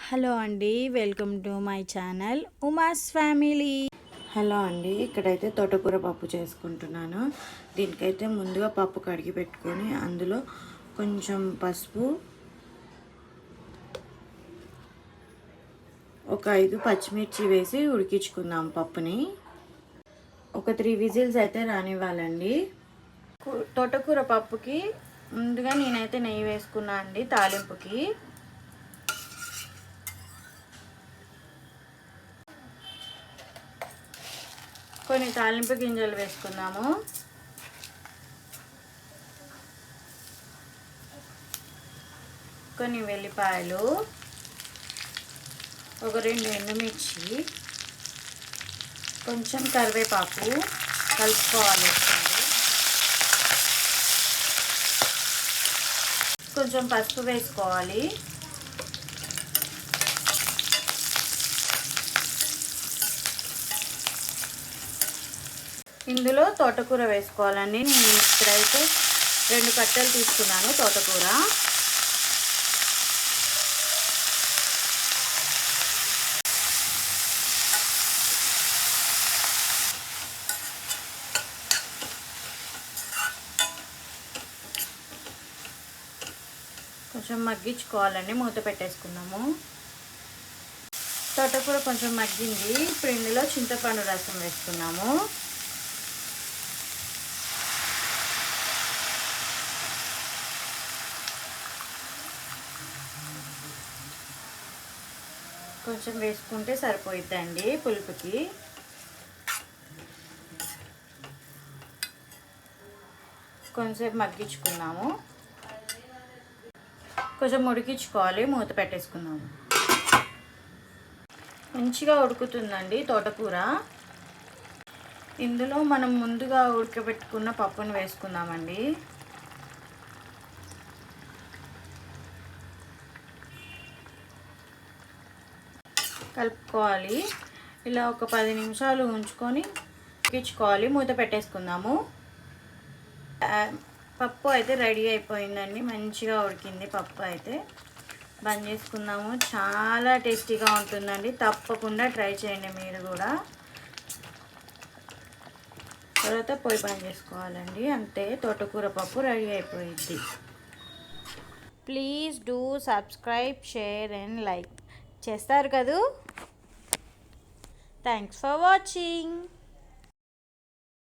Hello అండి, welcome to my channel Uma's family. Hello అండి, ఇక్కడైతే తోటకూర పప్పు చేసుకుంటున్నాను. దీనికైతే ముందుగా పప్పు కడిగి పెట్టుకొని అందులో కొంచెం పసుపు, ఒక 5 పచ్చిమిర్చి వేసి ఉడికించుకుందాం పప్పుని. ఒక 3 విజిల్స్ అయితే రానివ్వాలండి. తోటకూర పప్పుకి ముందుగా నేనైతే నెయ్యి వేసుకున్నా అండి తాలింపుకి. కొన్ని తాలింపు గింజలు వేసుకుందాము. కొన్ని వెల్లిపాయలు, ఒక 2 ఎండుమిర్చి, కొంచెం కరివేపాకు కలుపుకోవాలి. కొంచెం పసుపు వేసుకోవాలి. ఇందులో తోటకూర వేసుకోవాలండి. నేను ఇక్కడైతే 2 కట్టెలు తీసుకున్నాను తోటకూర. కొంచెం మగ్గించుకోవాలండి, మూత పెట్టేసుకుందాము. తోటకూర కొంచెం మగ్గింది. ఇప్పుడు ఇందులో చింతపండు రసం వేసుకున్నాము. కొంచెం వేసుకుంటే సరిపోయిద్దండి పులుపుకి. కొంచెంసేపు మగ్గించుకున్నాము. కొంచెం ఉడికించుకోవాలి, మూత పెట్టేసుకుందాము. మంచిగా ఉడుకుతుందండి తోటకూర. ఇందులో మనం ముందుగా ఉడకబెట్టుకున్న పప్పును వేసుకుందామండి. కలుపుకోవాలి. ఇలా ఒక 10 నిమిషాలు ఉంచుకొని ఉడికించుకోవాలి, మూత పెట్టేసుకుందాము. పప్పు అయితే రెడీ అయిపోయిందండి. మంచిగా ఉడికింది పప్పు అయితే. బంద్ చేసుకుందాము. చాలా టేస్టీగా ఉంటుందండి, తప్పకుండా ట్రై చేయండి మీరు కూడా. తర్వాత పొయ్యి బంద్ చేసుకోవాలండి. అంతే, తోటకూర పప్పు రెడీ అయిపోయింది. Please do subscribe, share and like చేస్తారు కదూ. Thanks for watching.